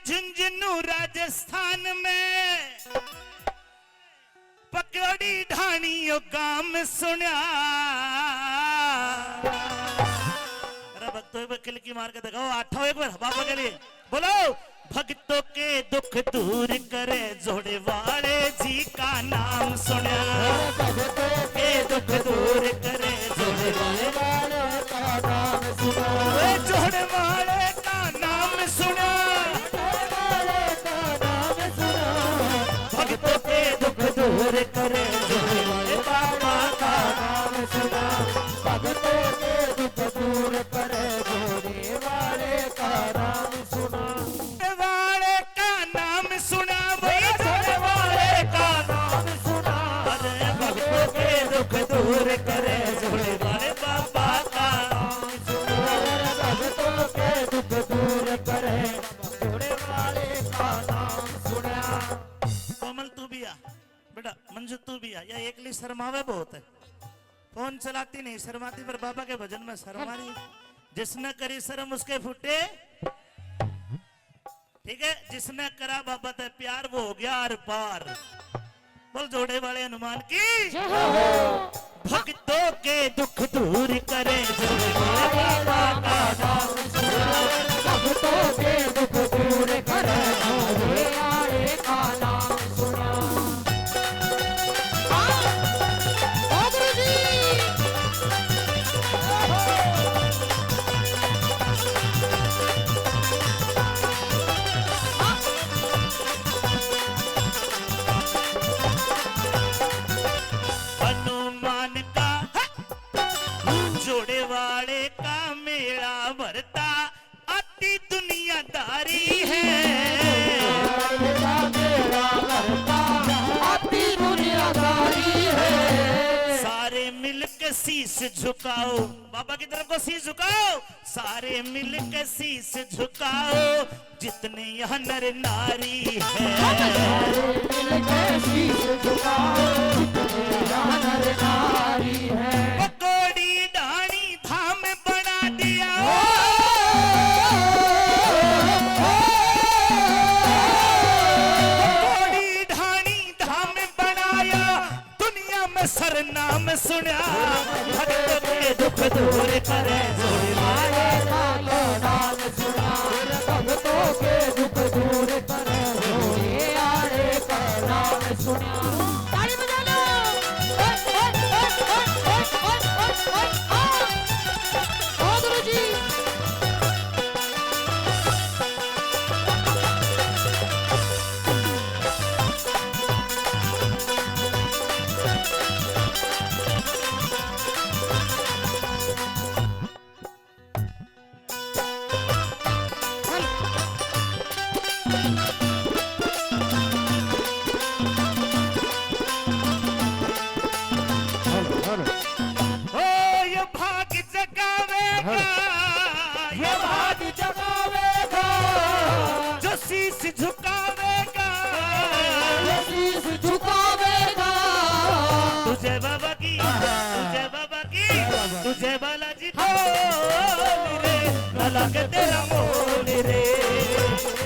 झुंझुनू राजस्थान में पकौड़ी ढाणियों काम सुना। अरे भक्तों एक किल की मार के दिखाओ, आठो एक बार बाबा के लिए बोलो। भक्तों के दुख दूर करे जोड़े वाले जी का नाम सुना। भक्तों के दुख दूर करे जोड़े वाले का नाम सुना। जोड़े वाले का नाम सुना। भक्तों के दुख दूर करे जोड़े वाले बाबा का नाम सुना। भक्तों के दुख दूर करे जोड़े वाले का नाम सुना। वाले का नाम सुना भाई, जोड़े वाले का नाम सुना। अरे भक्तों के दुख दूर करे जोड़े वाले बाबा का नाम सुना। भक्तों के दुख दूर करे जोड़े वाले का नाम सुना। कोमल तू भी आ बेटा, मंजू तू भी आ। या एकली शर्मावे बहुत है, फोन चलाती नहीं, शर्माती, पर बाबा के भजन में शर्मारी। जिसने करी शर्म उसके फूटे, ठीक है। जिसने करा बाबा ते प्यार वो हो गया आर पार। बोल जोड़े वाले हनुमान की। भक्तों के दुख दूर करे जोड़े वाले बाबा का नाम। भक्तों के दुख दूर करे जोड़े वाले का नाम सुना। जोड़े वाले का मेला भरता आती दुनियादारी है। आती दुनियादारी है। सारे मिलकर शीश झुकाओ, बाबा की तरफ को शीश झुकाओ। सारे मिलकर शीश झुकाओ जितने यहाँ नर नारी है। मिलकर शीश झुकाओ जितने यहाँ नर नारी है। नाम सुना। भक्तों के दुख दूर करे जोड़े वाले का नाम सुना। भक्तों के दुख दूर करे जोड़े वाले का नाम सुना। ताली बजा लो। गुरु जी झुकावेगा, शीश झुकावेगा। तुझे बाबा की, तुझे बाबा की, तुझे बालाजी बोल रे, न लगे तेरा मोल रे।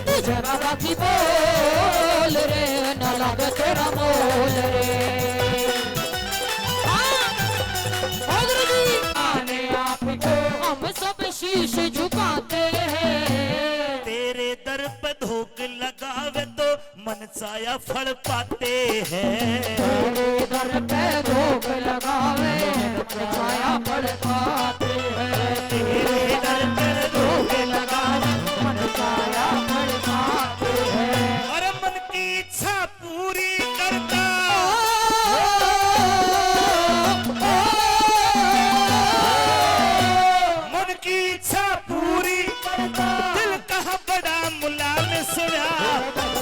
तुझे बाबा की बोल रे, न लगे तेरा मोल रे। आने आपको हम सब शीश झुकाते हैं। तेरे दर पे धोख लगावे तो मन चाया फल पाते हैं। तेरे दर पे धोख लगावे मन चाया फल पाते हैं। तेरे दर पे धोख लगावे मन चाया फल पाते हैं। और मन की इच्छा पूरी करता, मन की इच्छा पूरी करता। दिल कहा बड़ा मुलाम सुना।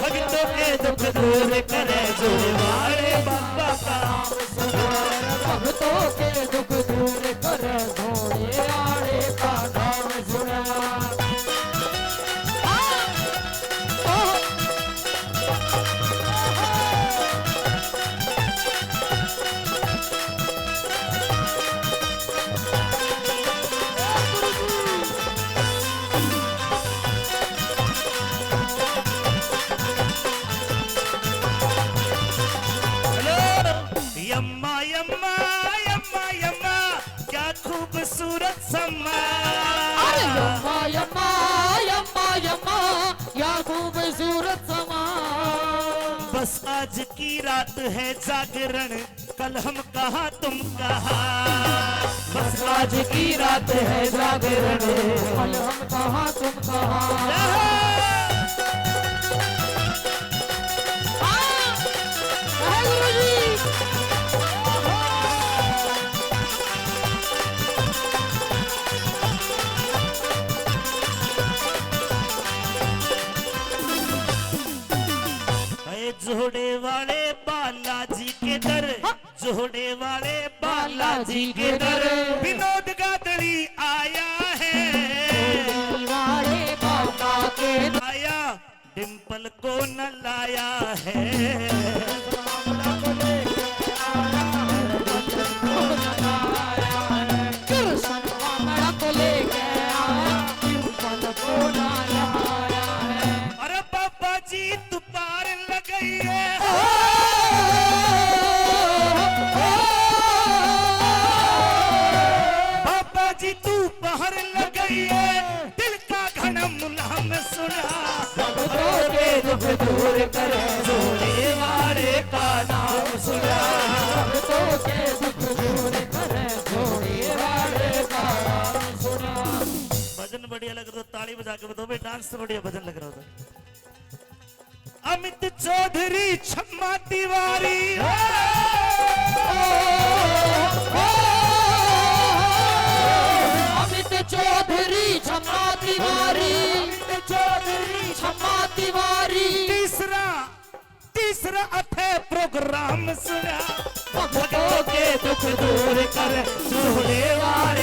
भक्तों के दुख दूर करे जोड़े वाले बाबा का नाम सुना। भक्तों के दुख दूर करे जोड़े वाले का नाम सुना। समा। अरे यम्मा यम्मा यम्मा यम्मा क्या खूबसूरत समा। बस आज की रात है जागरण, कल हम कहा तुम कहा। बस आज की रात है जागरण, कल हम कहा तुम कहा। जोड़े वाले बालाजी के दर, जोड़े वाले बालाजी के दर, विनोद गादड़ी आया है। वाले बाबा के आया डिंपल को न लाया है। कृष्ण कामड़ा को लेके आया, डिंपल को न लाया है। अरे बाबा जी तू पार लगई है। बाबा जी तू पार लगई है, दिल का घना मुलाम सुना। भक्तों के दुख दूर करे, जोड़े वाले का नाम सुना। भक्तों के दुख दूर करे, जोड़े वाले का नाम सुना। भजन बढ़िया लग रहा हो, ताली बजा के बताओ भाई, डांस से बढ़िया भजन लग रहा था। अमित चौधरी छम्मा तिवारी, अमित चौधरी छम्मा तिवारी, चौधरी छम्मा तिवारी। तीसरा अथे प्रोग्राम सुना। भक्तों के दुख दूर कर जोड़े वाले